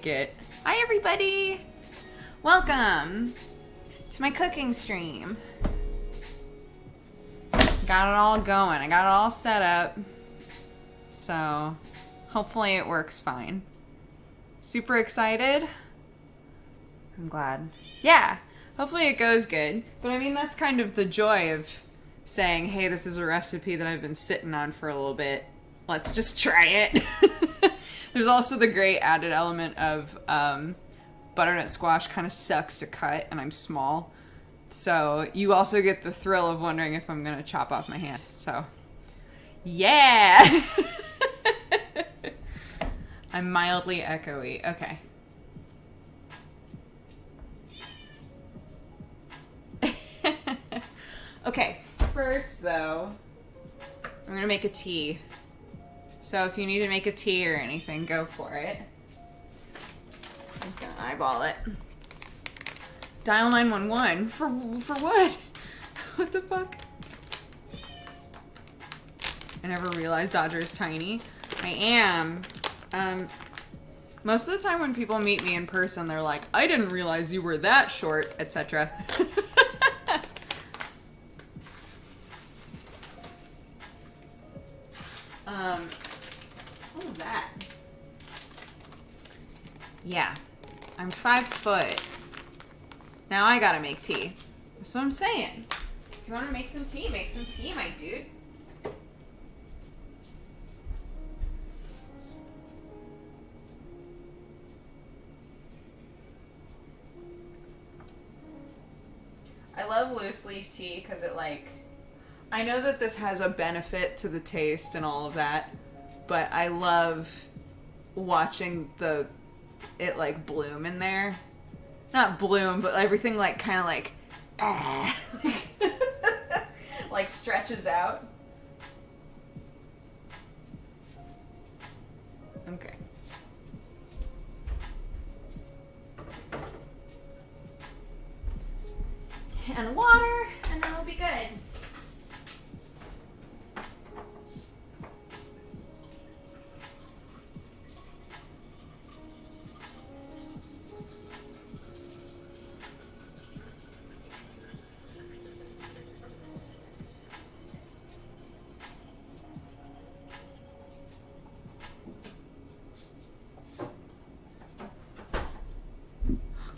Hi everybody! Welcome to my cooking stream. Got it all going. I got it all set up. So hopefully it works fine. Super excited. I'm glad. Yeah, hopefully it goes good. But I mean, that's kind of the joy of saying, hey, this is a recipe that I've been sitting on for a little bit. Let's just try it. There's also the great added element of butternut squash kind of sucks to cut, and I'm small. So you also get the thrill of wondering if I'm going to chop off my hand. So, yeah! I'm mildly echoey. Okay. Okay, first though, I'm going to make a tea. So if you need to make a tea or anything, go for it. I'm just gonna eyeball it. Dial 911. For what? What the fuck? I never realized Dodger is tiny. I am. Most of the time when people meet me in person, they're like, I didn't realize you were that short, etc. What was that? Yeah, I'm 5 foot. Now I gotta make tea. That's what I'm saying. If you want to make some tea, my dude. I love loose leaf tea because it I know that this has a benefit to the taste and all of that, but I love watching it bloom in there. Not bloom, but everything kind of stretches out. Okay. And water, and then we'll be good.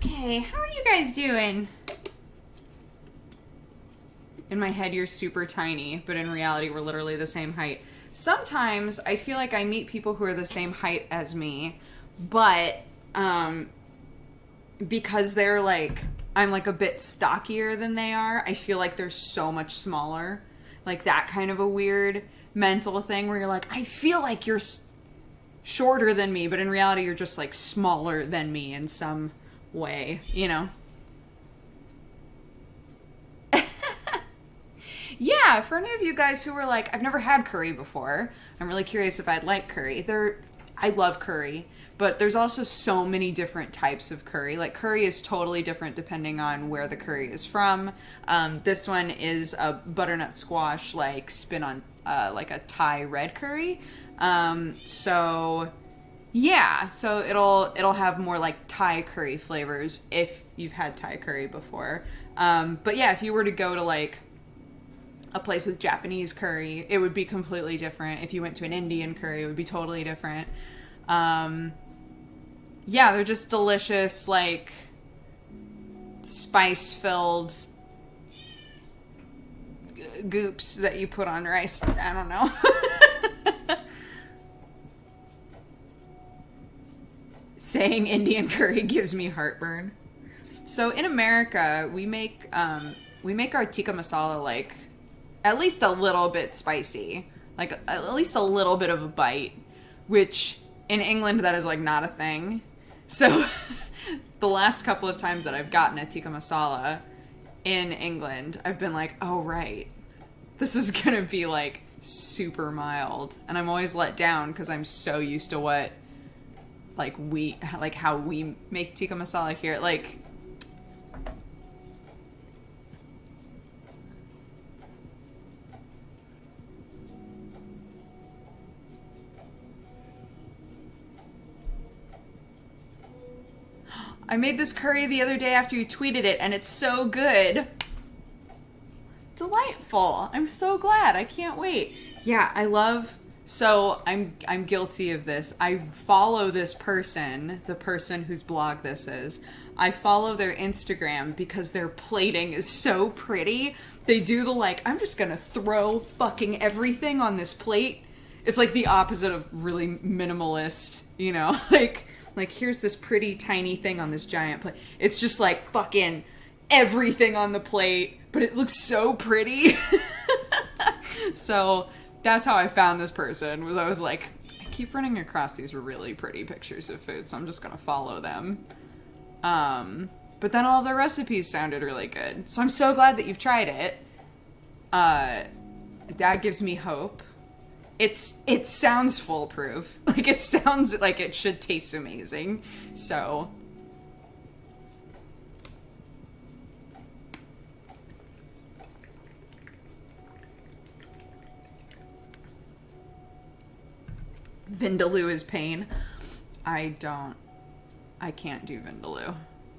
Okay, how are you guys doing? In my head, you're super tiny, but in reality, we're literally the same height. Sometimes I feel like I meet people who are the same height as me, but because they're I'm a bit stockier than they are, I feel like they're so much smaller. Like that kind of a weird mental thing where you're like, I feel like you're shorter than me, but in reality, you're just smaller than me in some way, you know? Yeah, for any of you guys who were I've never had curry before, I'm really curious if I'd like curry. I love curry, but there's also so many different types of curry. Curry is totally different depending on where the curry is from. This one is a butternut squash, spin on a Thai red curry. So yeah, so it'll have more Thai curry flavors if you've had Thai curry before. But yeah, if you were to go to a place with Japanese curry, it would be completely different. If you went to an Indian curry, it would be totally different. Yeah, they're just delicious, spice-filled goops that you put on rice. I don't know. Saying Indian curry gives me heartburn. So in America, we make our tikka masala at least a little bit spicy, at least a little bit of a bite, which in England that is not a thing. So the last couple of times that I've gotten a tikka masala in England, I've been oh right, this is gonna be super mild, and I'm always let down because I'm so used to what how we make tikka masala here. I made this curry the other day after you tweeted it, and it's so good. Delightful. I'm so glad. I can't wait. Yeah, I love... So, I'm guilty of this. I follow this person, the person whose blog this is. I follow their Instagram because their plating is so pretty. They do the, like, I'm just gonna throw fucking everything on this plate. It's like the opposite of really minimalist, you know? Like here's this pretty tiny thing on this giant plate. It's just like fucking everything on the plate, but it looks so pretty. So that's how I found this person, was I was like, I keep running across these really pretty pictures of food, so I'm just gonna follow them. But then all the recipes sounded really good. So I'm so glad that you've tried it. That gives me hope. It sounds foolproof. Like, it sounds like it should taste amazing. So... Vindaloo is pain. I can't do Vindaloo.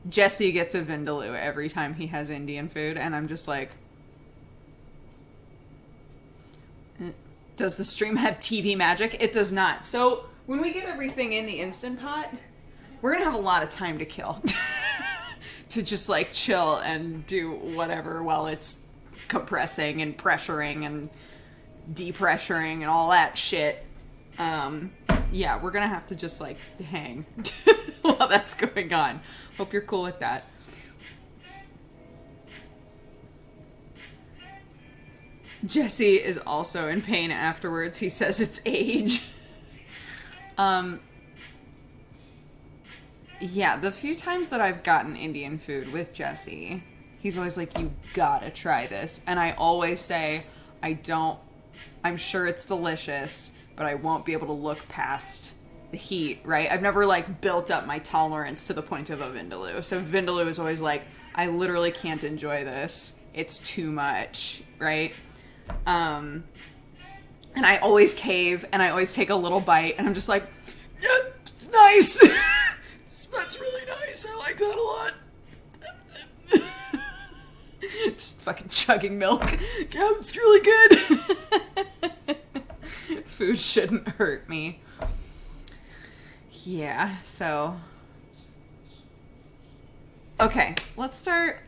Jesse gets a Vindaloo every time he has Indian food, and I'm just like... Does the stream have TV magic? It does not. So, when we get everything in the Instant Pot, we're gonna have a lot of time to kill. To just, like, chill and do whatever while it's compressing and pressuring and depressuring and all that shit. Yeah, we're gonna have to just, like, hang while that's going on. Hope you're cool with that. Jesse is also in pain afterwards. He says it's age. Yeah, the few times that I've gotten Indian food with Jesse, he's always like, you gotta try this. And I always say, I'm sure it's delicious, but I won't be able to look past the heat, right? I've never, like, built up my tolerance to the point of a Vindaloo. So Vindaloo is always like, I literally can't enjoy this. It's too much, right? And I always cave, and I always take a little bite, and I'm just like, yeah, it's nice. That's really nice. I like that a lot. Just fucking chugging milk. Yeah, it's really good. Food shouldn't hurt me. Yeah, so... Okay, let's start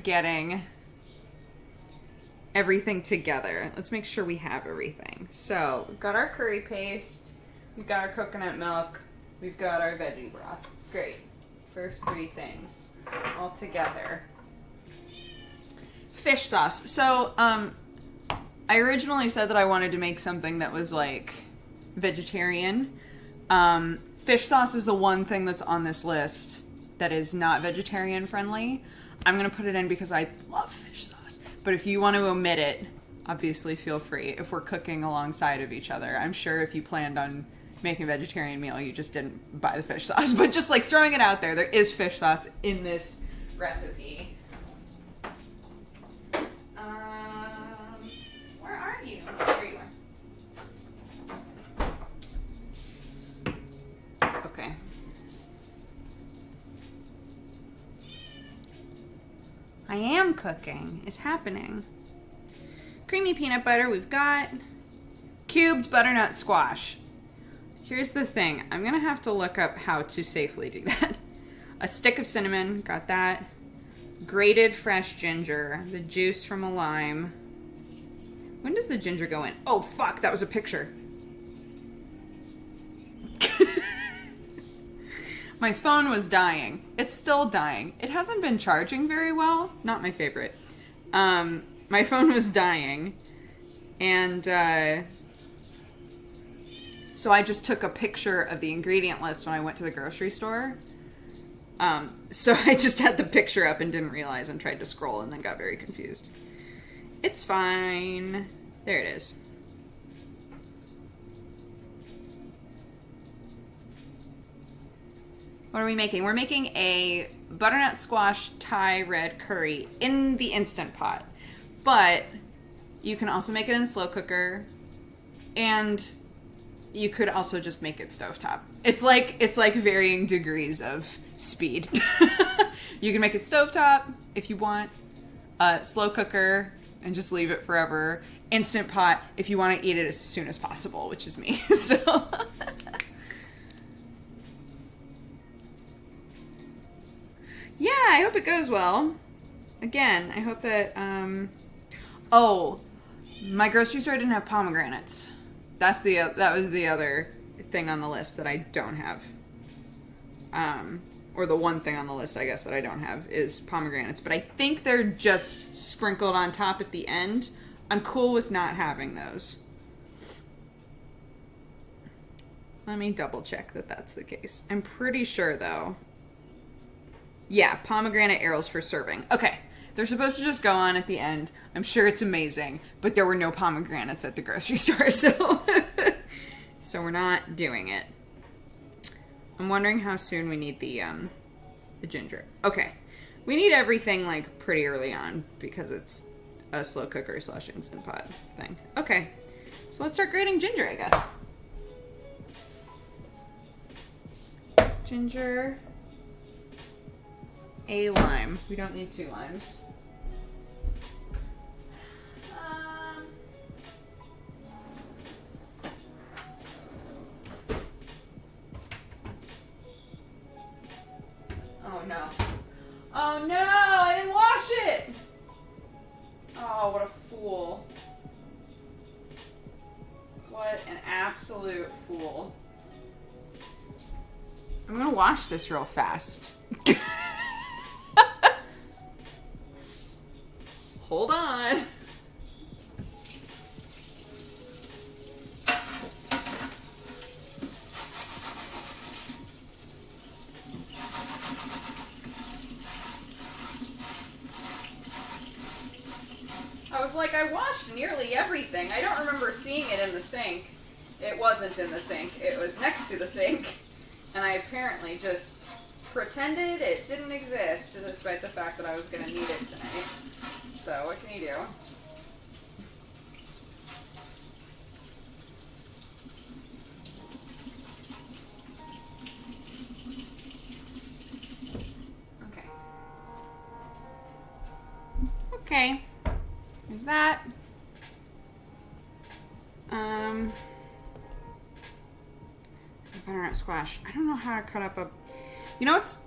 getting everything together. Let's make sure we have everything. So, we've got our curry paste, we've got our coconut milk, we've got our veggie broth. Great. First three things all together. Fish sauce. So, I originally said that I wanted to make something that was, like, vegetarian. Fish sauce is the one thing that's on this list that is not vegetarian friendly. I'm going to put it in because I love fish sauce. But if you want to omit it, obviously feel free. If we're cooking alongside of each other, I'm sure if you planned on making a vegetarian meal, you just didn't buy the fish sauce. But just, like, throwing it out there, there is fish sauce in this recipe. Where are you? There you are. Okay. I am cooking. It's happening. Creamy peanut butter we've got. Cubed butternut squash. Here's the thing. I'm going to have to look up how to safely do that. A stick of cinnamon. Got that. Grated fresh ginger. The juice from a lime. When does the ginger go in? Oh, fuck. That was a picture. My phone was dying. It's still dying. It hasn't been charging very well. Not my favorite. My phone was dying. And, so I just took a picture of the ingredient list when I went to the grocery store. So I just had the picture up and didn't realize and tried to scroll and then got very confused. It's fine. There it is. What are we making? We're making a butternut squash Thai red curry in the Instant Pot. But you can also make it in a slow cooker. And You could also just make it stovetop. It's like varying degrees of speed. You can make it stovetop if you want. Slow cooker and just leave it forever. Instant pot if you want to eat it as soon as possible, which is me. So yeah, I hope it goes well. Again, I hope that oh, my grocery store didn't have pomegranates. That was the other thing on the list that I don't have. Or the one thing on the list, I guess, that I don't have is pomegranates. But I think they're just sprinkled on top at the end. I'm cool with not having those. Let me double check that that's the case. I'm pretty sure, though. Yeah, pomegranate arrows for serving. Okay. They're supposed to just go on at the end. I'm sure it's amazing, but there were no pomegranates at the grocery store, so so we're not doing it. I'm wondering how soon we need the ginger. Okay. We need everything like pretty early on because it's a slow cooker / instant pot thing. Okay. So let's start grating ginger, I guess. Ginger. A lime. We don't need 2 limes. Oh no. Oh no! I didn't wash it! Oh, what a fool. What an absolute fool. I'm gonna wash this real fast. Hold on. I was like, I washed nearly everything. I don't remember seeing it in the sink. It wasn't in the sink. It was next to the sink. And I apparently just pretended it didn't exist, despite the fact that I was going to need it tonight. So, what can you do? Okay. Okay. There's that. Butternut squash. I don't know how to cut up a... You know what's...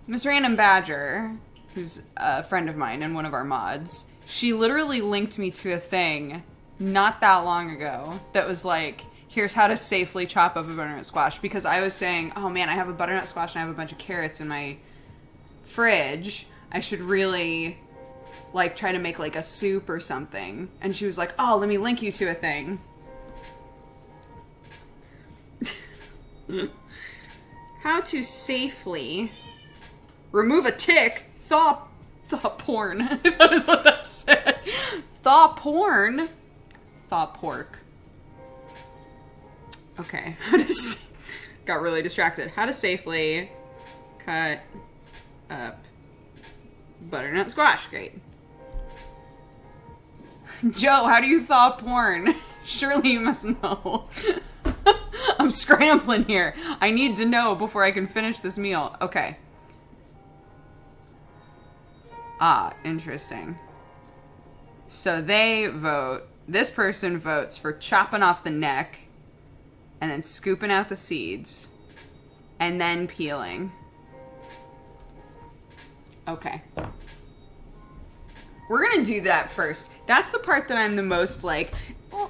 Miss Random Badger, who's a friend of mine and one of our mods, she literally linked me to a thing not that long ago that was like, here's how to safely chop up a butternut squash. Because I was saying, oh man, I have a butternut squash and I have a bunch of carrots in my fridge. I should really... like, try to make, like, a soup or something. And she was like, oh, let me link you to a thing. How to safely remove a tick. Thaw porn. That is what that said. Thaw porn. Thaw pork. Okay. Got really distracted. How to safely cut up butternut squash. Great. Joe, how do you thaw porn? Surely you must know. I'm scrambling here. I need to know before I can finish this meal. Okay. Ah, interesting. So they vote, this person votes for chopping off the neck and then scooping out the seeds and then peeling. Okay. We're gonna do that first. That's the part that I'm the most, like,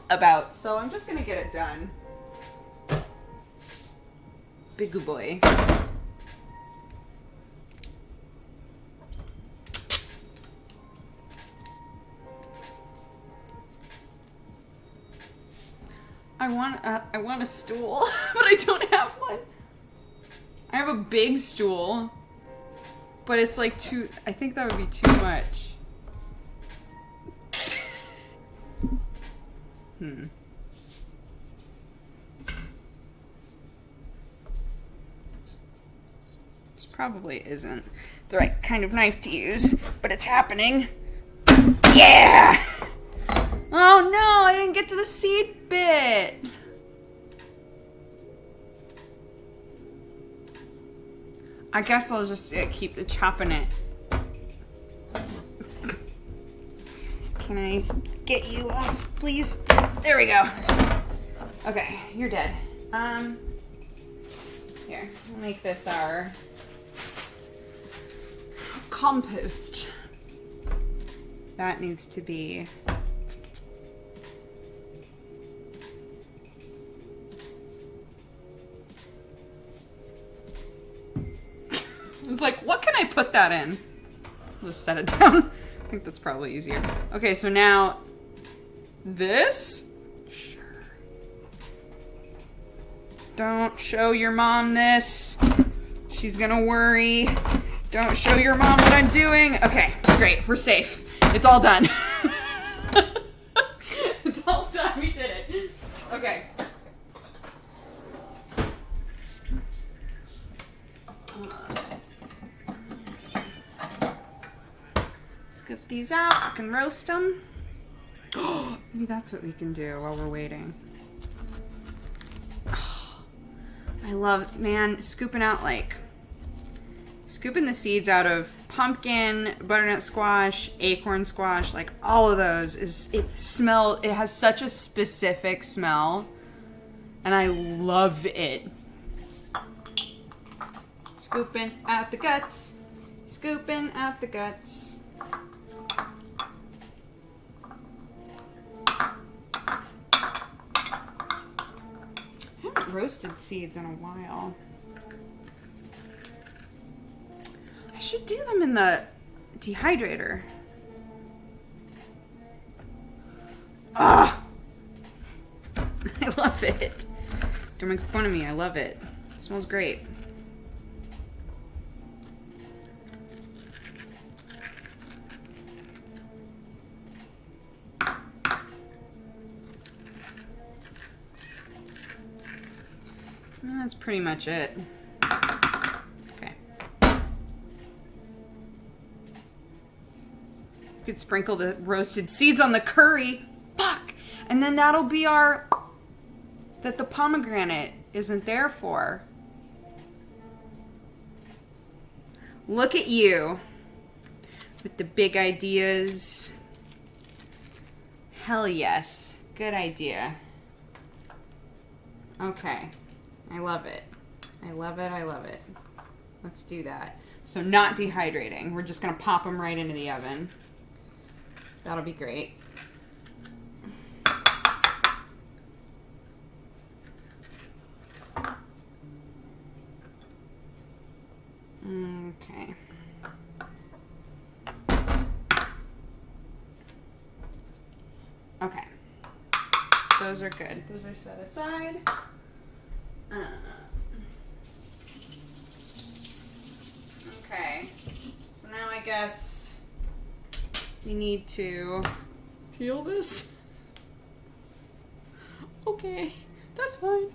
about. So I'm just gonna get it done. Big boy. I want a stool, but I don't have one. I have a big stool, but it's like too, I think that would be too much. This probably isn't the right kind of knife to use, but it's happening. Yeah! Oh no, I didn't get to the seed bit. I guess I'll just keep chopping it. Can I get you off, please? There we go. Okay, you're dead. Here, we'll make this our compost. That needs to be... I was like, what can I put that in? I'll just set it down. I think that's probably easier. Okay, so now this? Sure. Don't show your mom this. She's gonna worry. Don't show your mom what I'm doing. Okay, great. We're safe. It's all done. It's all done. We did it. Okay. Scoop these out. I can roast them. Maybe that's what we can do while we're waiting. I love, man, scooping the seeds out of pumpkin, butternut squash, acorn squash, like all of those it has such a specific smell, and I love it. Scooping out the guts, scooping out the guts. I haven't roasted seeds in a while. I should do them in the dehydrator. Ah! I love it. Don't make fun of me. I love it. It smells great. That's pretty much it. Okay. You could sprinkle the roasted seeds on the curry. Fuck! And then that'll be our... that the pomegranate isn't there for. Look at you. With the big ideas. Hell yes. Good idea. Okay. I love it. I love it. I love it. Let's do that. So not dehydrating. We're just going to pop them right into the oven. That'll be great. Okay. Okay. Those are good. Those are set aside. Okay, so now I guess we need to peel this. Okay, that's fine.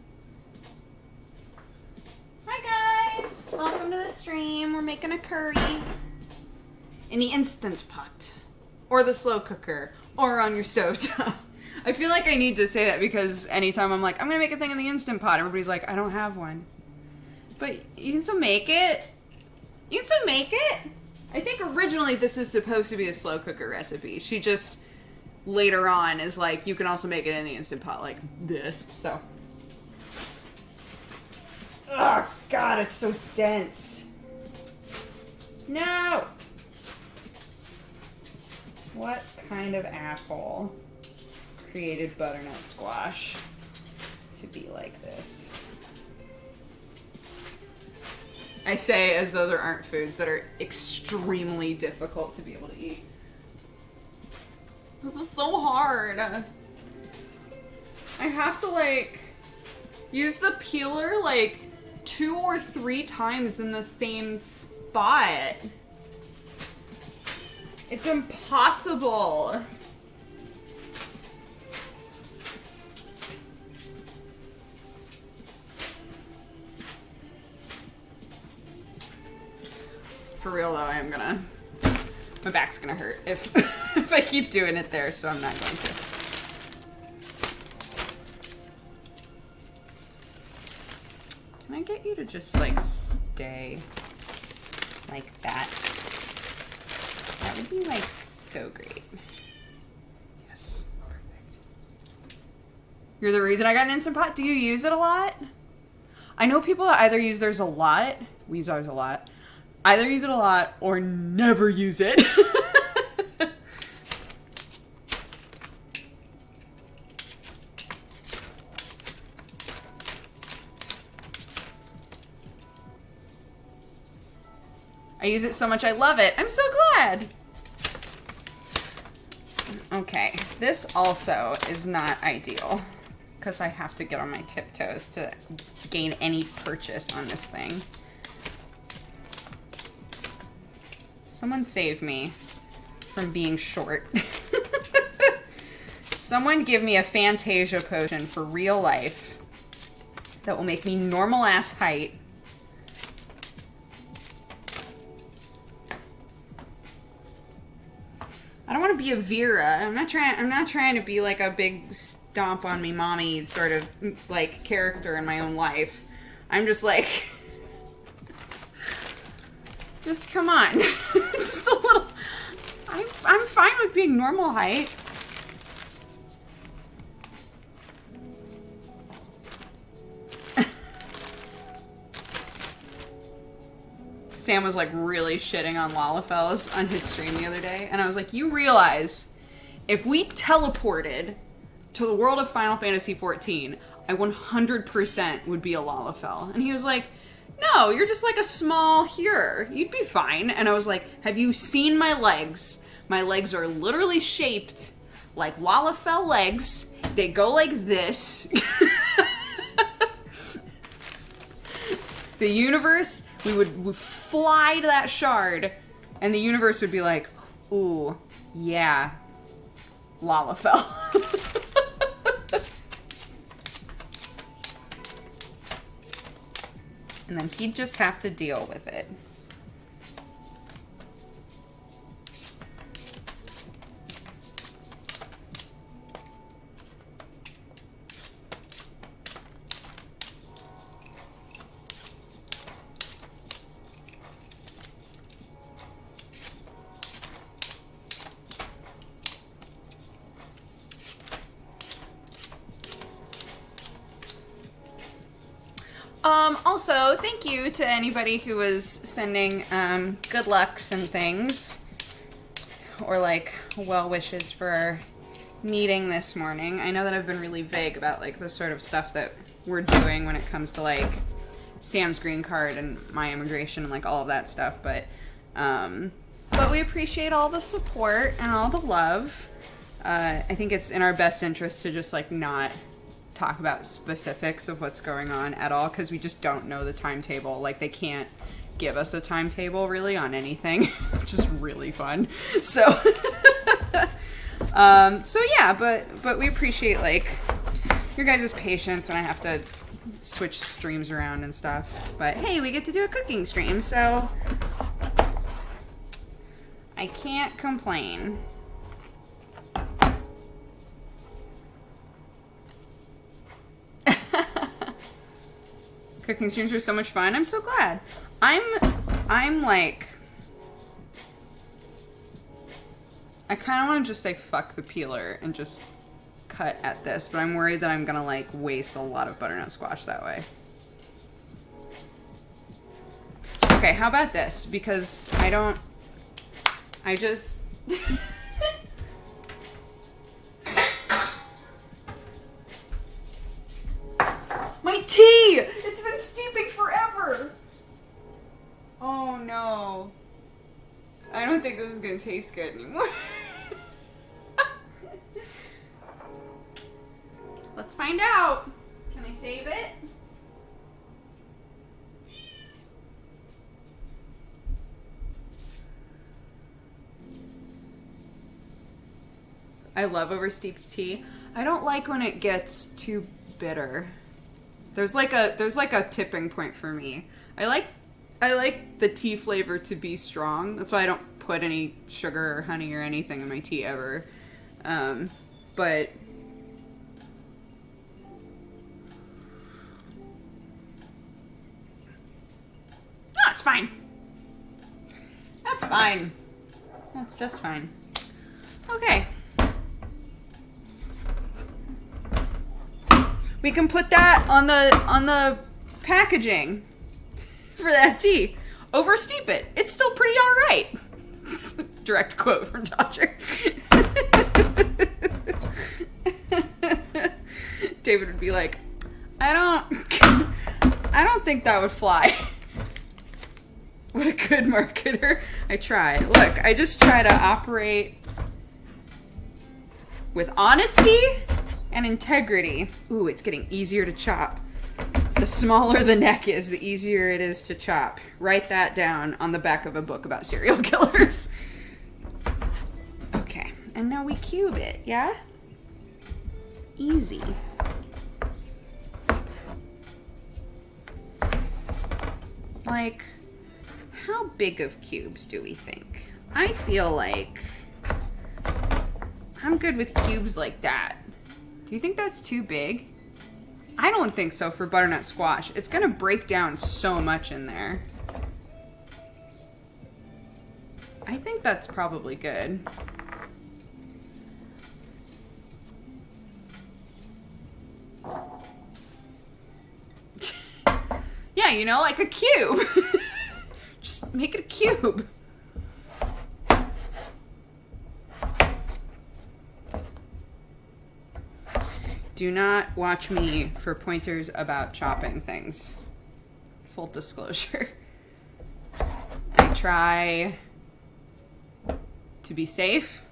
Hi guys, welcome to the stream. We're making a curry in the Instant Pot, or the slow cooker, or on your stovetop. I feel like I need to say that because anytime I'm like, I'm going to make a thing in the Instant Pot, everybody's like, I don't have one. But you can still make it. You can still make it. I think originally this is supposed to be a slow cooker recipe. She just, later on, is like, you can also make it in the Instant Pot like this, so. Oh, God, it's so dense. No! What kind of asshole created butternut squash to be like this? I say as though there aren't foods that are extremely difficult to be able to eat. This is so hard. I have to like use the peeler like 2 or 3 times in the same spot. It's impossible. For real though, I am gonna... my back's gonna hurt if, if I keep doing it there, so I'm not going to. Can I get you to just, like, stay? like that. That would be like so great. Yes, perfect. You're the reason I got an Instant Pot. Do you use it a lot? I know people that either use theirs a lot, we use ours a lot, either use it a lot or never use it. I use it so much I love it. I'm so glad. Okay, this also is not ideal because I have to get on my tiptoes to gain any purchase on this thing. Someone save me from being short. Someone give me a Fantasia potion for real life that will make me normal ass height. I don't want to be a Vera. I'm not trying to be like a big stomp on me mommy sort of like character in my own life. I'm just like, just come on. Just a little. I'm fine with being normal height. Sam was like really shitting on Lalafels on his stream the other day, and I was like, you realize if we teleported to the world of Final Fantasy XIV, I 100% would be a Lalafell. And he was like, no, you're just like a small here. You'd be fine. And I was like, have you seen my legs? My legs are literally shaped like Lalafell legs. They go like this. The universe, we would fly to that shard, and the universe would be like, ooh, yeah, Lalafell. And then he'd just have to deal with it. Also, thank you to anybody who was sending good lucks and things, or like well wishes for our meeting this morning. I know that I've been really vague about like the sort of stuff that we're doing when it comes to like Sam's green card and my immigration and like all of that stuff, but we appreciate all the support and all the love. I think it's in our best interest to just like not talk about specifics of what's going on at all, because we just don't know the timetable. Like, they can't give us a timetable really on anything, which is really fun. So so yeah, but we appreciate like your guys' patience when I have to switch streams around and stuff. But hey, we get to do a cooking stream, so I can't complain. Cooking streams were so much fun. I'm so glad. I'm like, I kind of want to just say fuck the peeler and just cut at this, but I'm worried that I'm gonna like waste a lot of butternut squash that way. Okay, how about this? Because I just my tea! It's been steeping forever! Oh no. I don't think this is gonna taste good anymore. Let's find out. Can I save it? I love oversteeped tea. I don't like when it gets too bitter. There's like a tipping point for me. I like the tea flavor to be strong. That's why I don't put any sugar or honey or anything in my tea ever. But no, it's fine. That's fine. That's just fine. Okay. We can put that on the packaging for that tea. Oversteep it. It's still pretty all right. Direct quote from Dodger. David would be like, I don't think that would fly. What a good marketer. I try. Look, I just try to operate with honesty and integrity. Ooh, it's getting easier to chop. The smaller the neck is, the easier it is to chop. Write that down on the back of a book about serial killers. Okay, and now we cube it, yeah? Easy. Like, how big of cubes do we think? I feel like I'm good with cubes like that. Do you think that's too big? I don't think so for butternut squash. It's gonna break down so much in there. I think that's probably good. Yeah, you know, like a cube. Just make it a cube. Do not watch me for pointers about chopping things. Full disclosure. I try to be safe.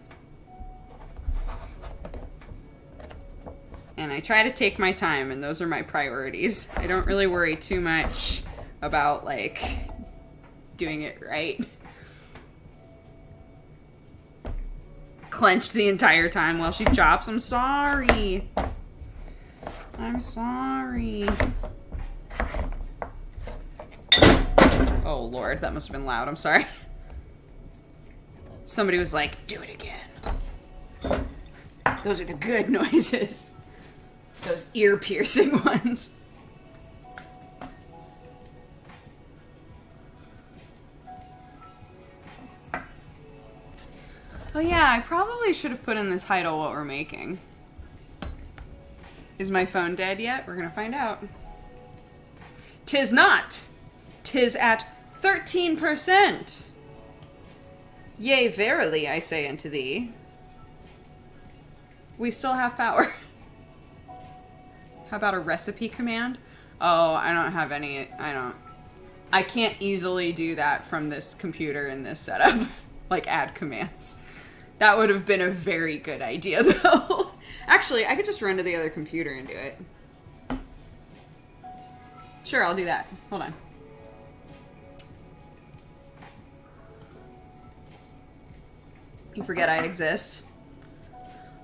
And I try to take my time, and those are my priorities. I don't really worry too much about, like, doing it right. Clenched the entire time while she chops. I'm sorry. I'm sorry. Oh, Lord, that must have been loud. I'm sorry. Somebody was like, do it again. Those are the good noises. Those ear-piercing ones. Oh yeah, I probably should have put in the title what we're making. Is my phone dead yet? We're gonna find out. 'Tis not. 'Tis at 13%. Yea, verily, I say unto thee. We still have power. How about a recipe command? Oh, I don't have any, I can't easily do that from this computer in this setup. Like, add commands. That would have been a very good idea, though. Actually, I could just run to the other computer and do it. Sure, I'll do that. Hold on. You forget I exist.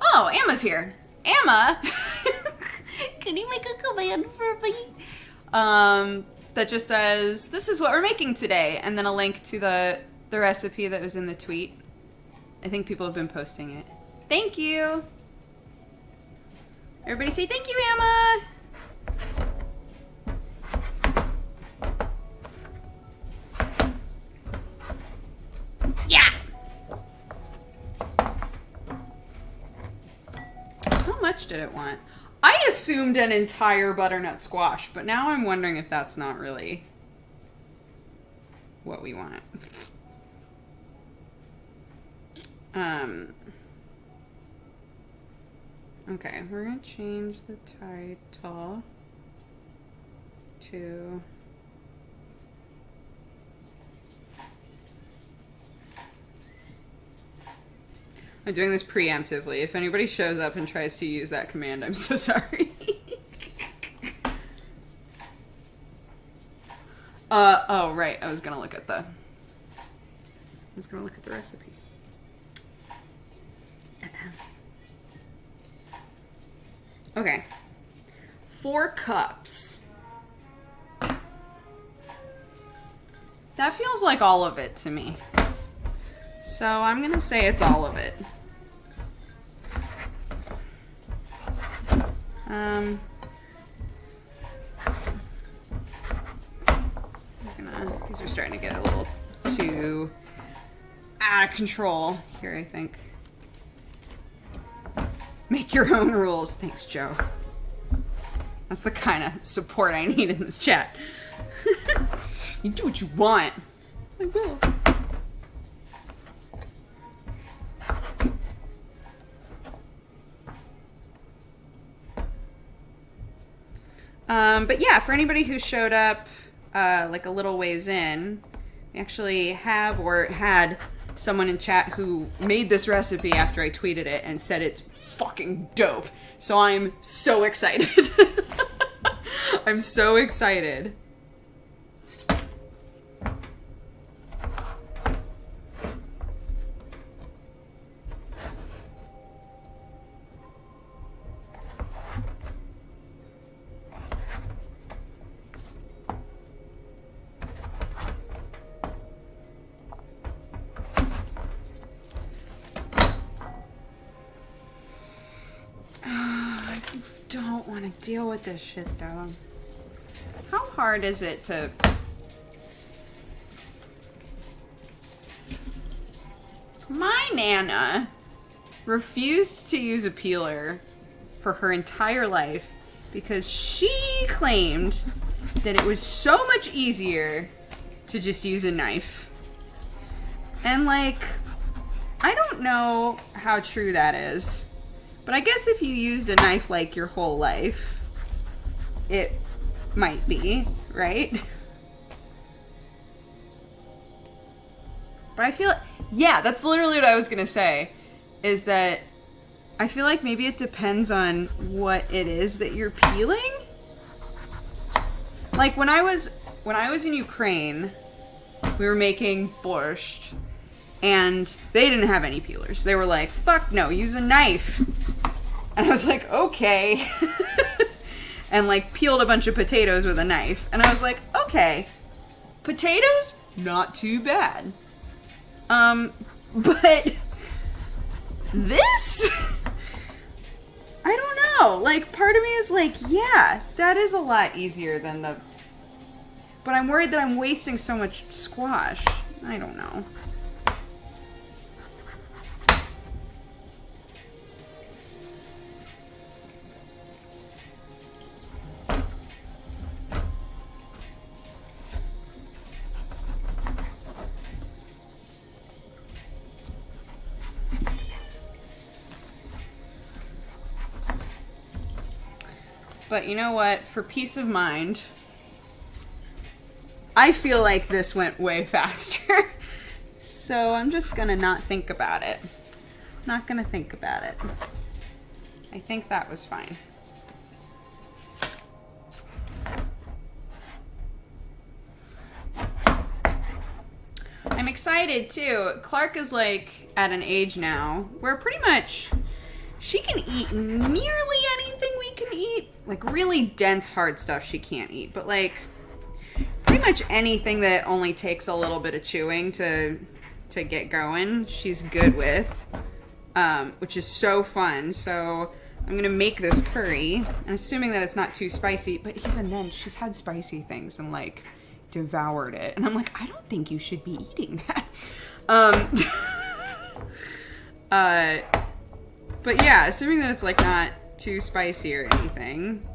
Oh, Emma's here. Emma! Can you make a command for me? That just says, this is what we're making today. And then a link to the recipe that was in the tweet. I think people have been posting it. Thank you. Everybody say thank you, Emma. Yeah. How much did it want? I assumed an entire butternut squash, but now I'm wondering if that's not really what we want. Okay, we're gonna change the title to I'm doing this preemptively. If anybody shows up and tries to use that command, I'm so sorry. Oh, right. I was gonna look at the recipe. Okay. 4 cups. That feels like all of it to me. So I'm gonna say it's all of it. These are starting to get a little too out of control here, I think. Make your own rules. Thanks, Joe. That's the kind of support I need in this chat. You do what you want. I will. But yeah, for anybody who showed up like a little ways in, we actually have or had someone in chat who made this recipe after I tweeted it and said it's fucking dope. So I'm so excited. I'm so excited. Don't want to deal with this shit though. How hard is it to... My Nana refused to use a peeler for her entire life because she claimed that it was so much easier to just use a knife. And like, I don't know how true that is. But I guess if you used a knife like your whole life, it might be, right? But I feel, yeah, that's literally what I was gonna say, is that I feel like maybe it depends on what it is that you're peeling. Like when I was in Ukraine, we were making borscht, and they didn't have any peelers. They were like, fuck no, use a knife. And I was like, okay. And like peeled a bunch of potatoes with a knife. And I was like, okay, potatoes, not too bad. But this, I don't know. Like part of me is like, yeah, that is a lot easier than the, but I'm worried that I'm wasting so much squash. I don't know. But you know what? For peace of mind, I feel like this went way faster. So I'm just gonna not think about it. Not gonna think about it. I think that was fine. I'm excited too. Clark is like at an age now where pretty much she can eat nearly anything we can eat. Like really dense, hard stuff she can't eat. But like pretty much anything that only takes a little bit of chewing to get going, she's good with. Which is so fun. So I'm going to make this curry. I'm assuming that it's not too spicy. But even then, she's had spicy things and like devoured it. And I'm like, I don't think you should be eating that. But yeah, assuming that it's like not too spicy or anything,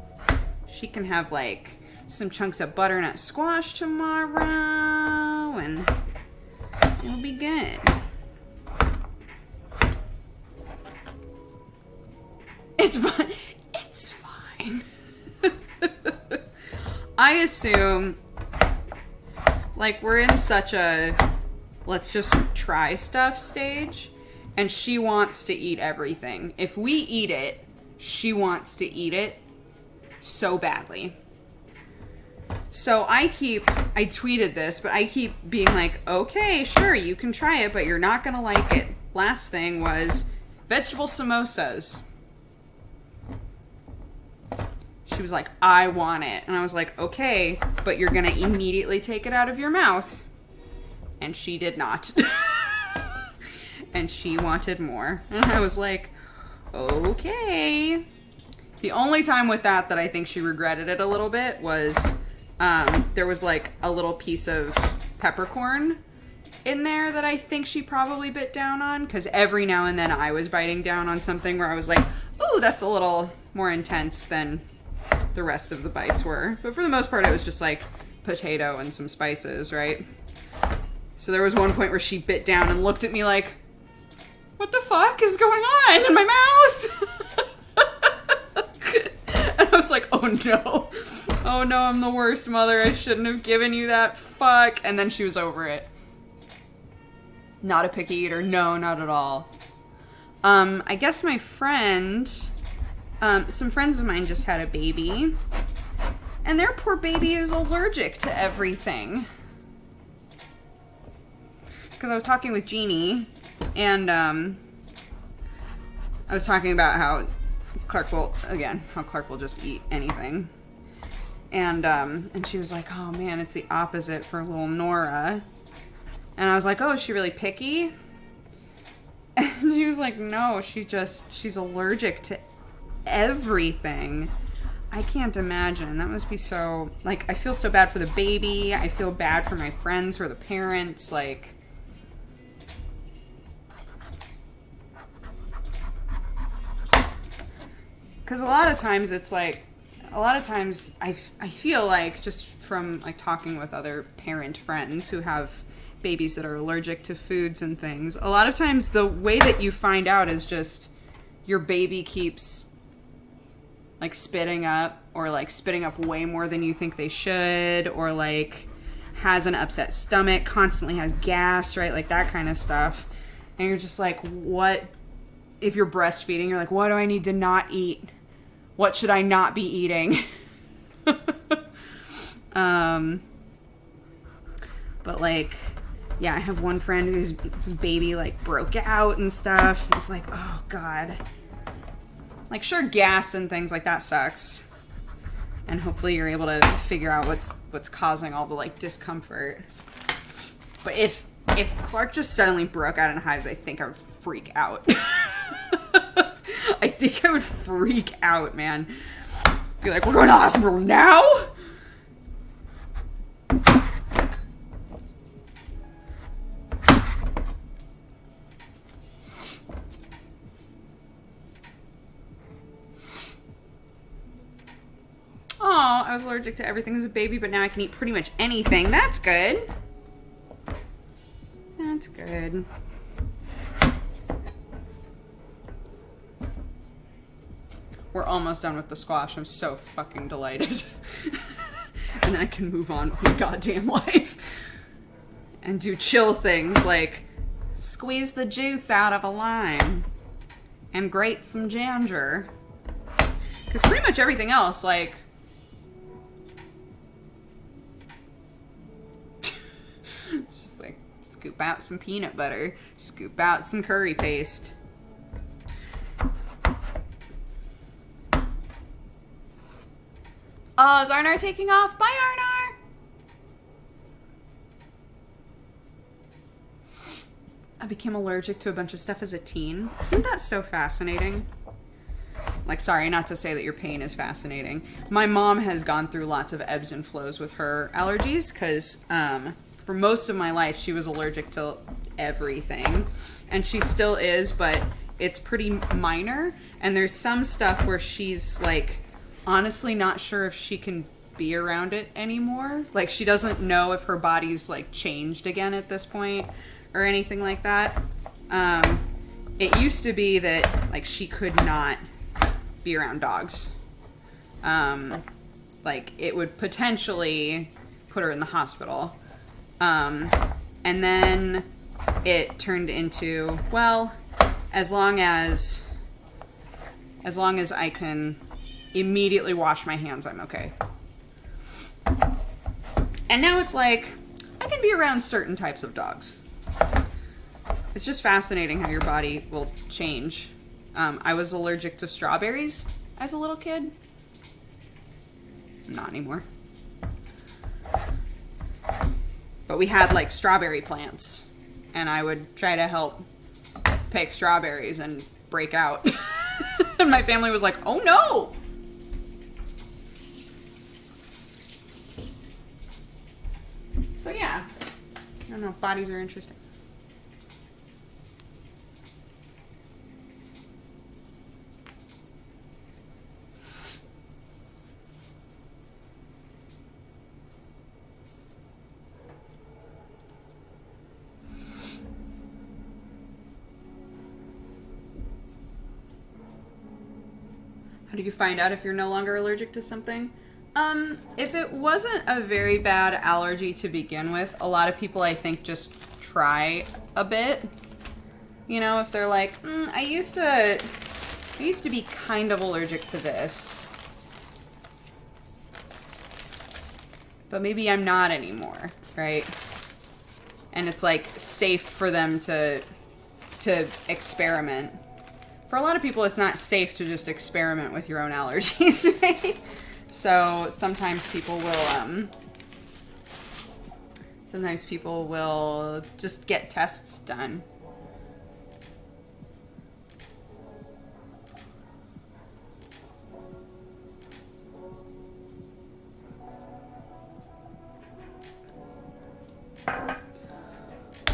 she can have like some chunks of butternut squash tomorrow and it'll be good. It's fine. It's fine. I assume like we're in such a let's just try stuff stage. And she wants to eat everything. If we eat it, she wants to eat it so badly. So I tweeted this, but I keep being like, okay, sure, you can try it, but you're not going to like it. Last thing was vegetable samosas. She was like, I want it. And I was like, okay, but you're going to immediately take it out of your mouth. And she did not. And she wanted more. And I was like, okay. The only time with that I think she regretted it a little bit was there was like a little piece of peppercorn in there that I think she probably bit down on, because every now and then I was biting down on something where I was like, ooh, that's a little more intense than the rest of the bites were. But for the most part, it was just like potato and some spices, right? So there was one point where she bit down and looked at me like, what the fuck is going on in my mouth? And I was like, oh no. Oh no, I'm the worst mother. I shouldn't have given you that. Fuck. And then she was over it. Not a picky eater. No, not at all. I guess my friend, some friends of mine just had a baby. And their poor baby is allergic to everything. Because I was talking with Jeannie, and I was talking about how Clark will just eat anything. And she was like, oh man, it's the opposite for little Nora. And I was like, oh, is she really picky? And she was like, no, she's allergic to everything. I can't imagine. That must be so, like, I feel so bad for the baby. I feel bad for my friends who are the parents, like. Because a lot of times it's like, I feel like, just from like talking with other parent friends who have babies that are allergic to foods and things, a lot of times the way that you find out is just your baby keeps like spitting up, or like spitting up way more than you think they should, or like has an upset stomach, constantly has gas, right? Like that kind of stuff. And you're just like, what? If you're breastfeeding, you're like, what do I need to not eat? What should I not be eating? But like, yeah, I have one friend whose baby like broke out and stuff. It's like, oh God. Like, sure, gas and things like that sucks. And hopefully you're able to figure out what's causing all the like discomfort. But if Clark just suddenly broke out in hives, I think I would freak out. I think I would freak out, man. Be like, we're going to the hospital now? Oh, I was allergic to everything as a baby, but now I can eat pretty much anything. That's good. That's good. We're almost done with the squash. I'm so fucking delighted. And then I can move on with my goddamn life. And do chill things like squeeze the juice out of a lime. And grate some ginger. Because pretty much everything else, like... it's just like, scoop out some peanut butter. Scoop out some curry paste. Oh, is Arnar taking off? Bye, Arnar! I became allergic to a bunch of stuff as a teen. Isn't that so fascinating? Like, sorry, not to say that your pain is fascinating. My mom has gone through lots of ebbs and flows with her allergies, because for most of my life, she was allergic to everything. And she still is, but it's pretty minor. And there's some stuff where she's, like... honestly not sure if she can be around it anymore. Like, she doesn't know if her body's like changed again at this point or anything like that. It used to be that like she could not be around dogs. Like, it would potentially put her in the hospital. And then it turned into, well, as long as I can immediately wash my hands, I'm okay. And now it's like, I can be around certain types of dogs. It's just fascinating how your body will change. I was allergic to strawberries as a little kid. Not anymore. But we had like strawberry plants, and I would try to help pick strawberries and break out. And my family was like, oh no! So yeah, I don't know, bodies are interesting. How do you find out if you're no longer allergic to something? If it wasn't a very bad allergy to begin with, a lot of people I think just try a bit. You know, if they're like, I used to be kind of allergic to this, but maybe I'm not anymore, right? And it's like safe for them to experiment. For a lot of people, it's not safe to just experiment with your own allergies, right? So sometimes people will just get tests done.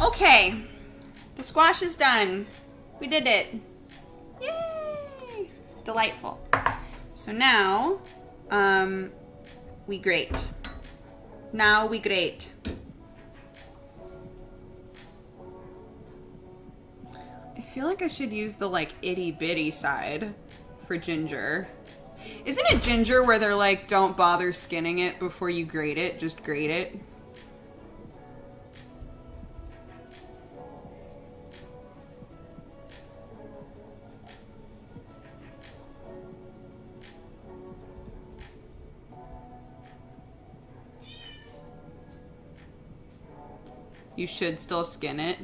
Okay, the squash is done. We did it. Yay! Delightful. So now, we grate. Now we grate. I feel like I should use the like itty bitty side for ginger. Isn't it ginger where they're like, don't bother skinning it before you grate it, just grate it? You should still skin it.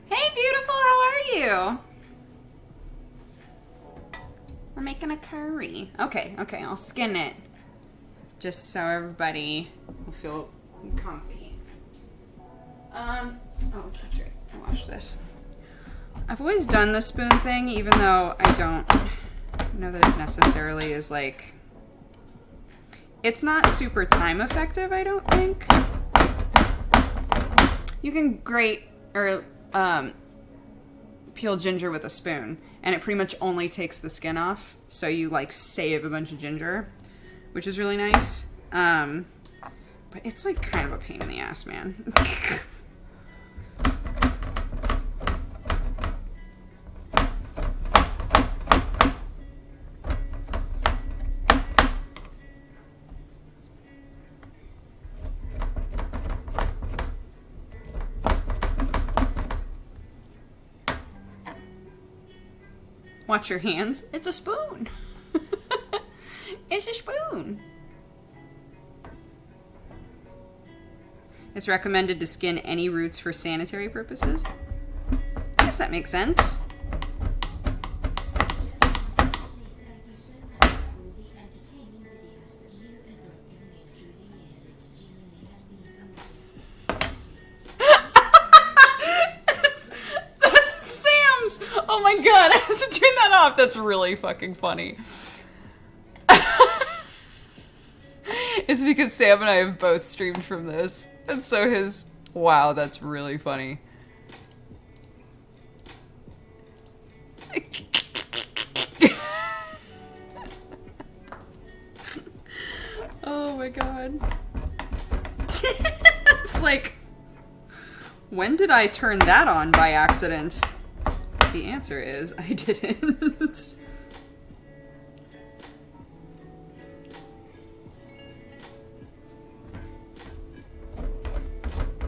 Hey, beautiful, how are you? We're making a curry. Okay, I'll skin it. Just so everybody will feel comfy. Oh, that's right. I washed this. I've always done the spoon thing, even though I don't know that it necessarily is like... It's not super time effective, I don't think. You can grate or peel ginger with a spoon, and it pretty much only takes the skin off, so you like save a bunch of ginger, which is really nice. But it's like kind of a pain in the ass, man. Watch your hands. It's a spoon. It's a spoon. It's recommended to skin any roots for sanitary purposes. I guess that makes sense. Oh my god, I have to turn that off. That's really fucking funny. It's because Sam and I have both streamed from this. And so his... Wow, that's really funny. Oh my god. It's like... When did I turn that on by accident? The answer is, I didn't.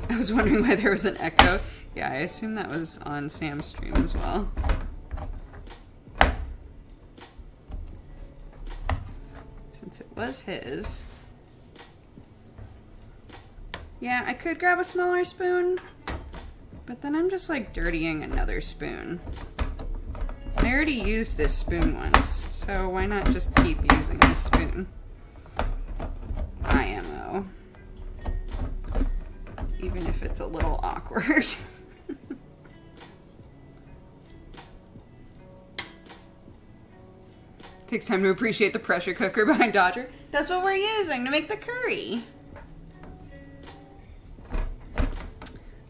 I was wondering why there was an echo. Yeah, I assume that was on Sam's stream as well. Since it was his. Yeah, I could grab a smaller spoon. But then I'm just like dirtying another spoon. I already used this spoon once, so why not just keep using this spoon? IMO. Even if it's a little awkward. Takes time to appreciate the pressure cooker behind Dodger. That's what we're using to make the curry.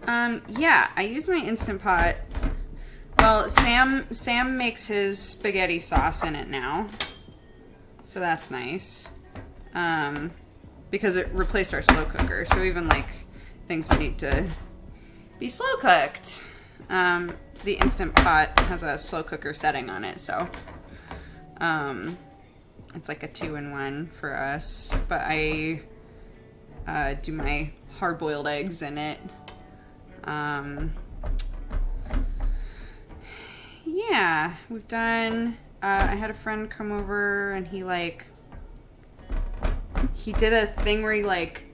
Yeah, I use my Instant Pot. Well, Sam makes his spaghetti sauce in it now. So that's nice. Because it replaced our slow cooker. So even like things that need to be slow cooked. The Instant Pot has a slow cooker setting on it, so it's like a 2-in-1 for us. But I do my hard-boiled eggs in it. Yeah, we've done, I had a friend come over and he did a thing where he like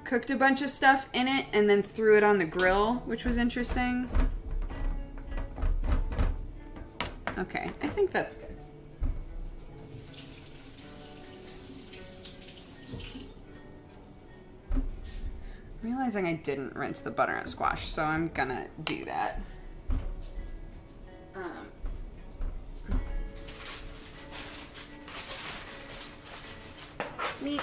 cooked a bunch of stuff in it and then threw it on the grill, which was interesting. Okay, I think that's good. I'm realizing I didn't rinse the butternut squash, so I'm gonna do that. Meat.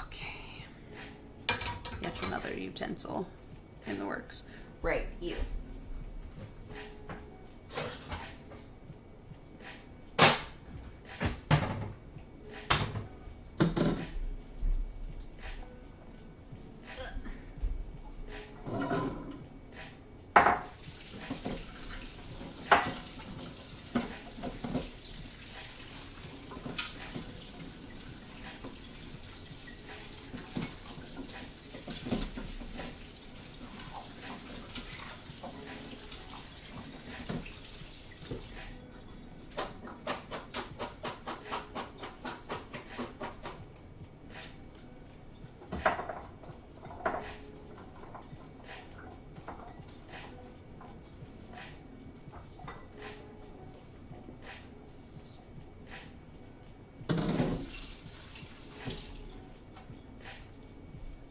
Okay. Yet another utensil in the works. Right, you.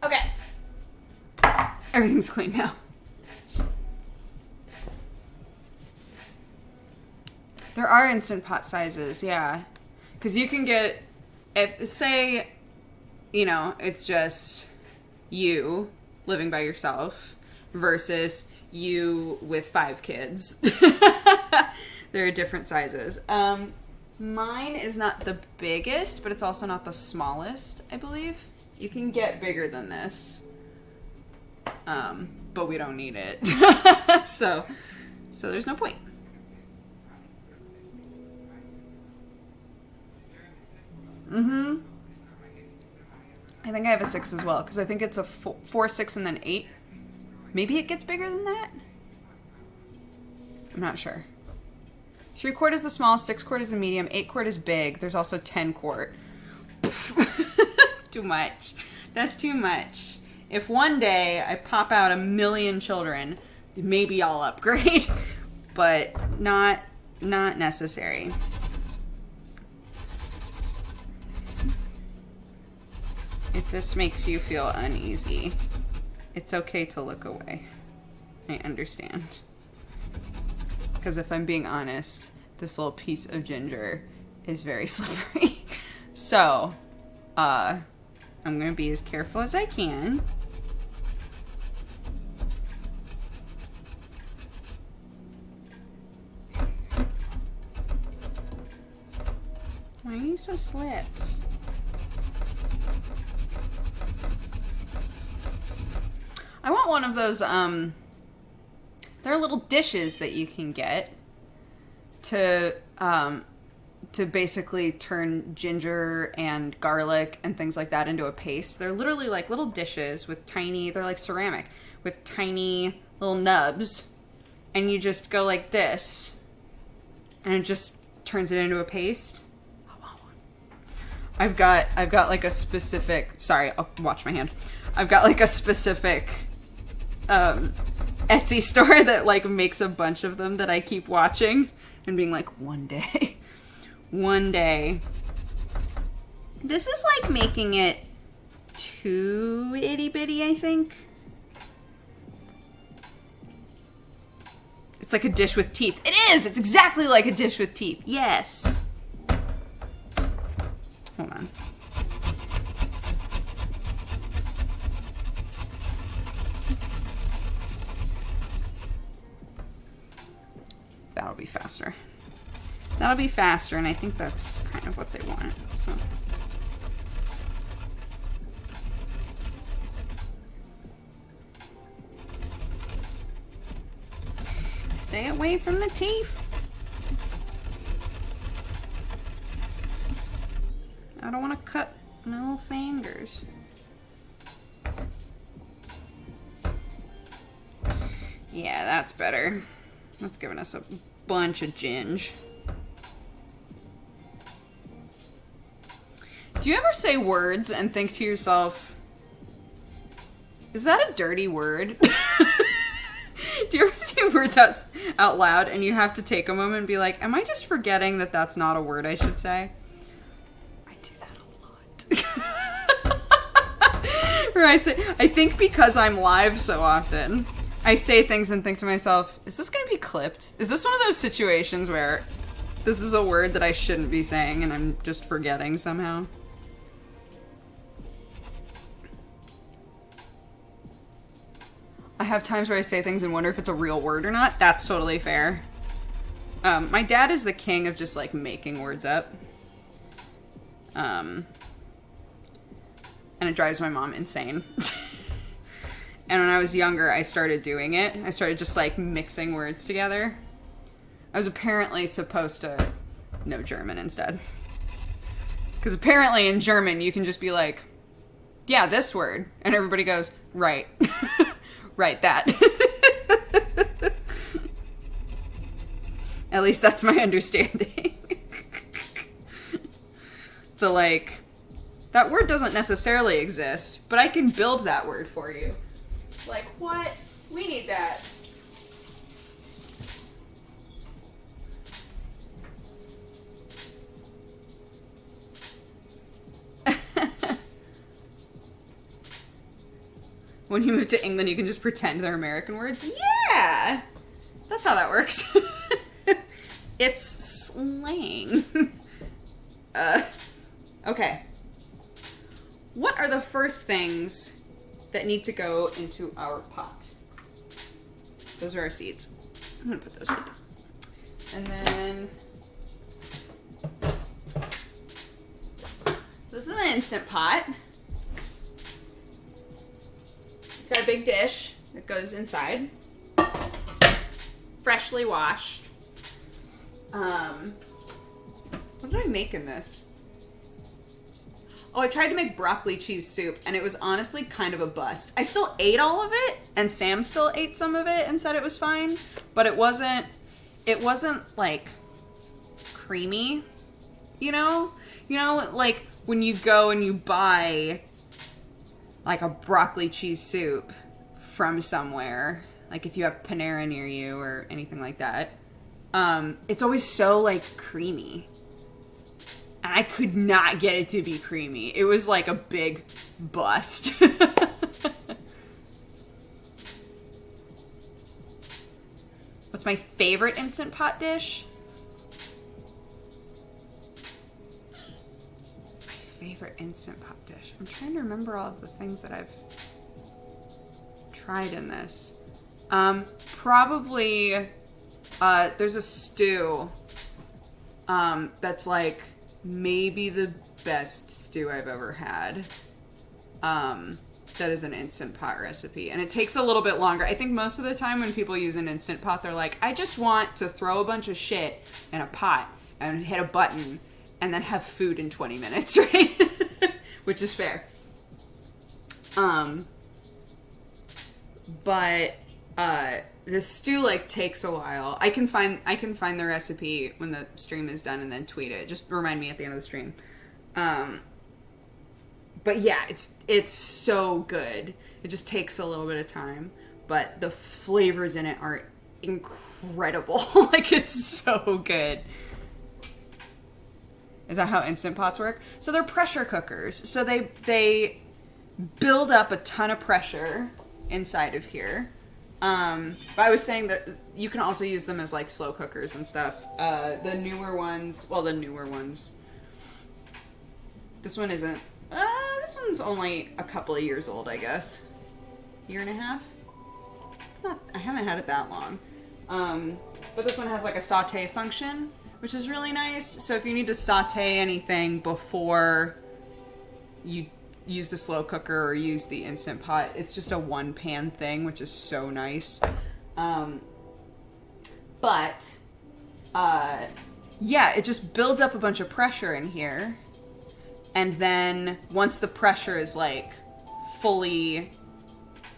Okay. Everything's clean now. There are Instant Pot sizes, yeah. Because you can get, if, say, you know, it's just you living by yourself versus you with 5 kids. There are different sizes. Mine is not the biggest, but it's also not the smallest, I believe. You can get bigger than this, but we don't need it. so there's no point. I think I have a 6 as well, because I think it's a 4, 6, and then 8. Maybe it gets bigger than that? I'm not sure. 3-quart is the smallest, 6-quart is the medium, 8-quart is big. There's also 10-quart. Too much. That's too much. If one day I pop out 1 million children, maybe I'll upgrade, but not necessary. If this makes you feel uneasy, it's okay to look away. I understand. Because if I'm being honest, this little piece of ginger is very slippery. So, I'm going to be as careful as I can. Why are you so slips? I want one of those, there are little dishes that you can get to basically turn ginger and garlic and things like that into a paste. They're literally like little dishes with tiny, they're like ceramic, with tiny little nubs. And you just go like this, and it just turns it into a paste. I want one. I've got like a specific, sorry, I'll watch my hand. I've got like a specific Etsy store that like makes a bunch of them that I keep watching and being like, one day. This is like making it too itty bitty, I think. It's like a dish with teeth. It is! It's exactly like a dish with teeth. Yes. Hold on. That'll be faster. That'll be faster, and I think that's kind of what they want. So. Stay away from the teeth. I don't want to cut my little fingers. Yeah, that's better. That's giving us a bunch of ginge. Do you ever say words and think to yourself, is that a dirty word? Do you ever say words out loud and you have to take a moment and be like, am I just forgetting that that's not a word I should say? I do that a lot. Or I think because I'm live so often, I say things and think to myself, is this going to be clipped? Is this one of those situations where this is a word that I shouldn't be saying and I'm just forgetting somehow? I have times where I say things and wonder if it's a real word or not. That's totally fair. My dad is the king of just, like, making words up. And it drives my mom insane. And when I was younger, I started doing it. I started just, like, mixing words together. I was apparently supposed to know German instead. Because apparently in German, you can just be like, yeah, this word. And everybody goes, right. Right, that. At least that's my understanding. The, like, that word doesn't necessarily exist, but I can build that word for you. Like, what? We need that. When you move to England, you can just pretend they're American words. Yeah! That's how that works. It's slang. Okay. What are the first things that need to go into our pot? Those are our seeds. I'm going to put those in. And then... So this is an Instant Pot. It's got a big dish that goes inside. Freshly washed. What did I make in this? Oh, I tried to make broccoli cheese soup, and it was honestly kind of a bust. I still ate all of it, and Sam still ate some of it and said it was fine, but it wasn't like creamy, you know? You know, like when you go and you buy like a broccoli cheese soup from somewhere, like if you have Panera near you or anything like that, it's always so like creamy. I could not get it to be creamy. It was like a big bust. What's my favorite Instant Pot dish? Favorite Instant Pot dish. I'm trying to remember all of the things that I've tried in this. Probably, there's a stew, that's like maybe the best stew I've ever had. That is an Instant Pot recipe. And it takes a little bit longer. I think most of the time when people use an Instant Pot, they're like, I just want to throw a bunch of shit in a pot and hit a button and then have food in 20 minutes, right? Which is fair. But the stew like takes a while. I can find the recipe when the stream is done and then tweet it. Just remind me at the end of the stream. But yeah, it's so good. It just takes a little bit of time, but the flavors in it are incredible. Like it's so good. Is that how Instant Pots work? So they're pressure cookers. So they build up a ton of pressure inside of here. But I was saying that you can also use them as like slow cookers and stuff. The newer ones, this one isn't, this one's only a couple of years old, I guess. Year and a half? It's not, I haven't had it that long. But this one has like a saute function, which is really nice. So if you need to saute anything before you use the slow cooker or use the Instant Pot, it's just a one pan thing, which is so nice. Yeah, it just builds up a bunch of pressure in here. And then once the pressure is like fully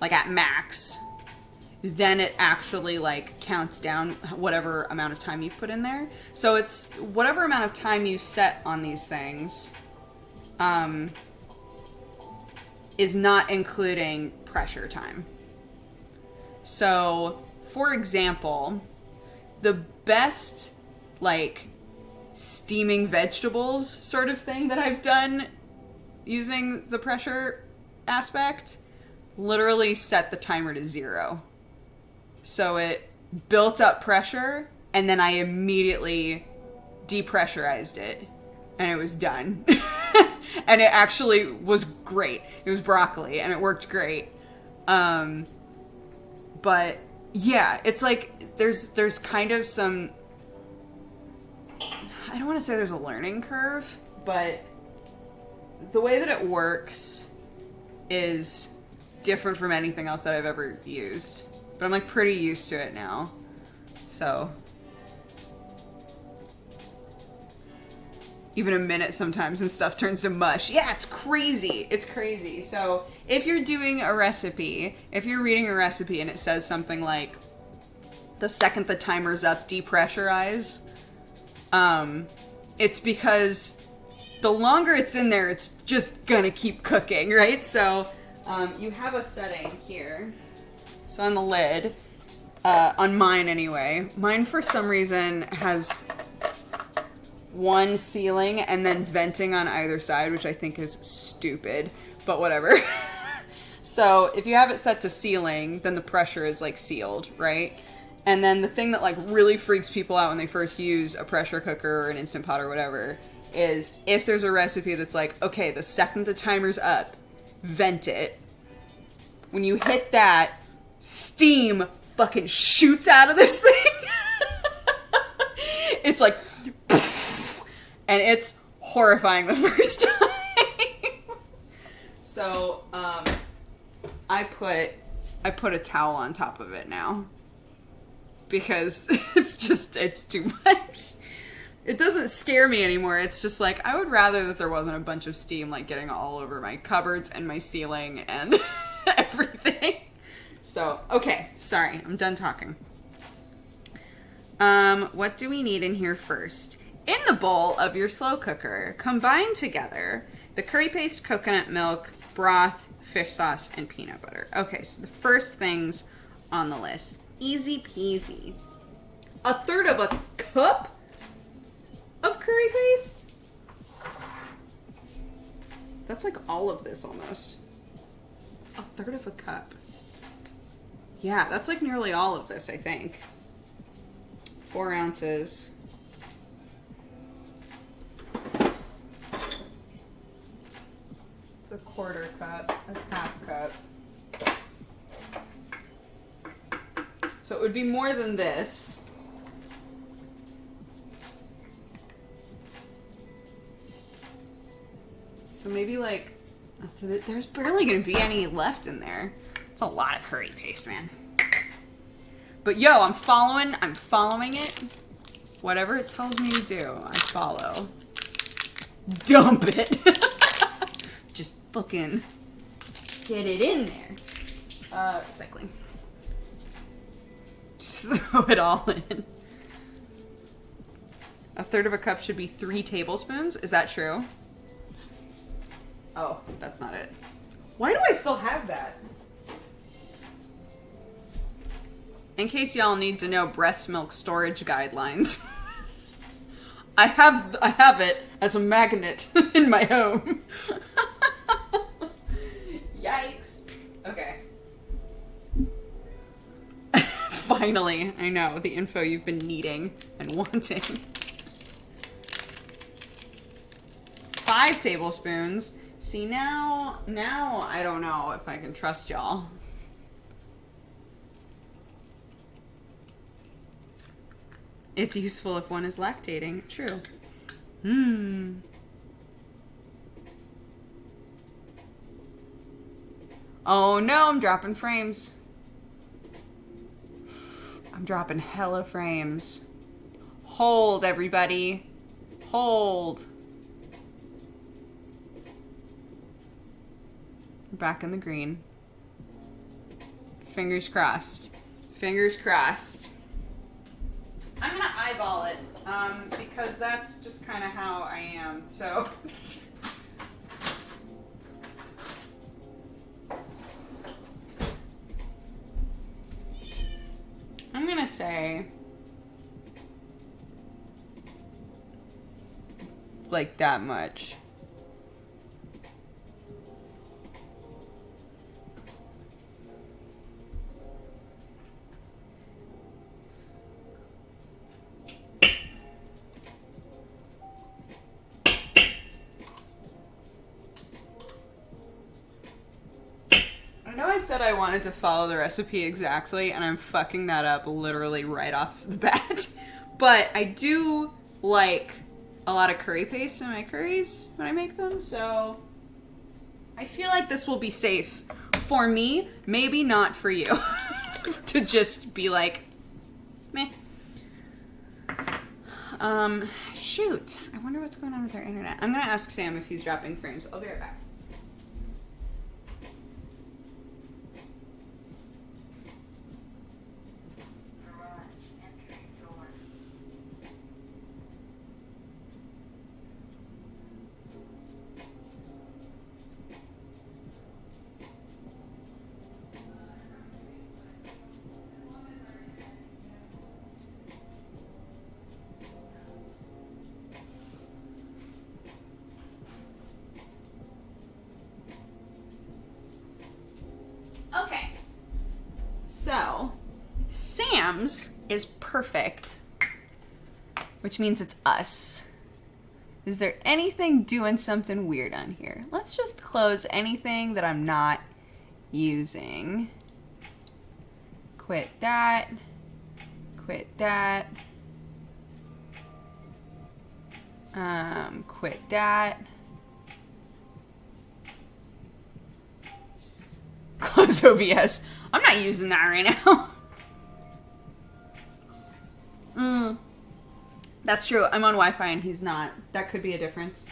like at max, then it actually like counts down whatever amount of time you've put in there. So it's whatever amount of time you set on these things, is not including pressure time. So, for example, the best, like, steaming vegetables sort of thing that I've done using the pressure aspect literally set the timer to 0. So it built up pressure, and then I immediately depressurized it, and it was done. And it actually was great. It was broccoli, and it worked great. But yeah, it's like there's kind of some, I don't want to say there's a learning curve, but the way that it works is different from anything else that I've ever used. But I'm like pretty used to it now. So even a minute sometimes and stuff turns to mush. Yeah, it's crazy. It's crazy. So if you're doing a recipe, if you're reading a recipe and it says something like, the second the timer's up, depressurize, it's because the longer it's in there, it's just gonna keep cooking, right? So you have a setting here. So on the lid, on mine anyway, mine for some reason has one sealing and then venting on either side, which I think is stupid, but whatever. So if you have it set to sealing, then the pressure is like sealed, right? And then the thing that like really freaks people out when they first use a pressure cooker or an Instant Pot or whatever is if there's a recipe that's like, okay, the second the timer's up, vent it. When you hit that, steam fucking shoots out of this thing. It's like, and it's horrifying the first time. So, I put a towel on top of it now. Because it's too much. It doesn't scare me anymore. It's just like, I would rather that there wasn't a bunch of steam like getting all over my cupboards and my ceiling and everything. So, okay, sorry, I'm done talking. What do we need in here first? In the bowl of your slow cooker, combine together the curry paste, coconut milk, broth, fish sauce, and peanut butter. Okay, so the first things on the list. Easy peasy. 1/3 of a cup of curry paste? That's like all of this almost. 1/3 of a cup. Yeah, that's like nearly all of this, I think. 4 ounces. It's a 1/4 cup, a 1/2 cup. So it would be more than this. So maybe like, there's barely going to be any left in there. It's a lot of curry paste, man. But yo, I'm following it. Whatever it tells me to do, I follow. Dump it. Just fucking get it in there. Recycling. Just throw it all in. 1/3 of a cup should be 3 tablespoons. Is that true? Oh, that's not it. Why do I still have that? In case y'all need to know breast milk storage guidelines, I have it as a magnet in my home. Finally, I know, the info you've been needing and wanting. 5 tablespoons. See, now I don't know if I can trust y'all. It's useful if one is lactating. True. Oh no, I'm dropping frames. I'm dropping hella frames. Hold, everybody. Hold. We're back in the green. Fingers crossed. Fingers crossed. I'm gonna eyeball it, because that's just kind of how I am, so. I'm gonna say, like, that much. I said I wanted to follow the recipe exactly, and I'm fucking that up literally right off the bat. But I do like a lot of curry paste in my curries when I make them, so I feel like this will be safe for me, maybe not for you. To just be like, meh. Shoot. I wonder what's going on with our internet. I'm gonna ask Sam if he's dropping frames. I'll be right back. Okay, so Sam's is perfect, which means it's us. Is there anything doing something weird on here? Let's just close anything that I'm not using. Quit that. Quit that. Quit that. Close OBS. I'm not using that right now. That's true. I'm on Wi-Fi and he's not. That could be a difference.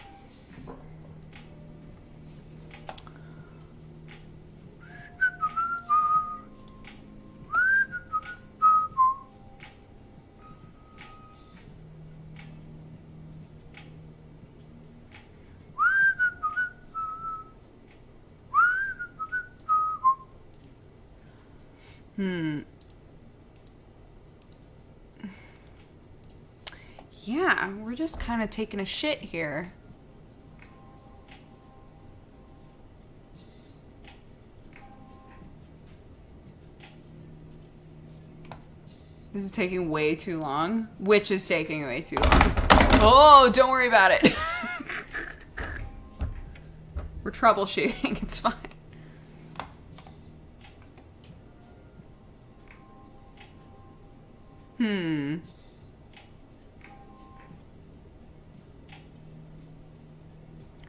Yeah, we're just kind of taking a shit here. This is taking way too long. Which is taking way too long. Oh, don't worry about it. We're troubleshooting. It's fine.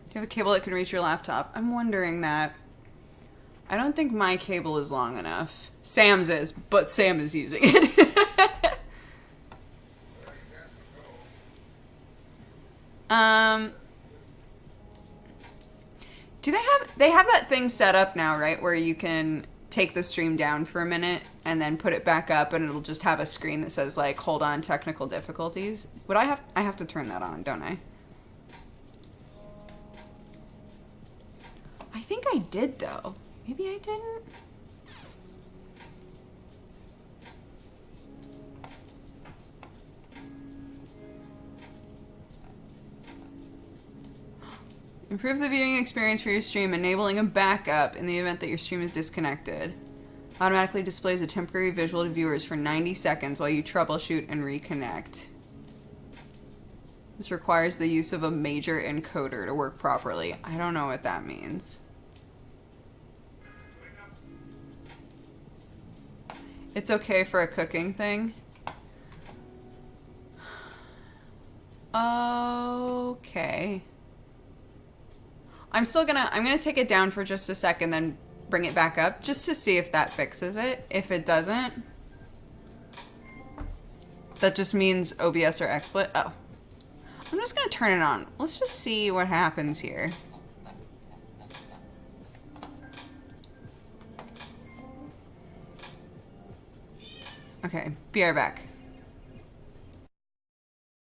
Do you have a cable that can reach your laptop? I'm wondering that. I don't think my cable is long enough. Sam's is, but Sam is using it. Do they have that thing set up now, right? Where you can take the stream down for a minute and then put it back up and it'll just have a screen that says like, hold on, technical difficulties. Would I have to turn that on, don't I? I think I did though. Maybe I didn't. Improve the viewing experience for your stream, enabling a backup in the event that your stream is disconnected. Automatically displays a temporary visual to viewers for 90 seconds while you troubleshoot and reconnect. This requires the use of a major encoder to work properly. I don't know what that means. It's okay for a cooking thing. Okay. I'm gonna take it down for just a second, then bring it back up just to see if that fixes it. If it doesn't, that just means OBS or XSplit. Oh. I'm just gonna turn it on. Let's just see what happens here. Okay, be right back.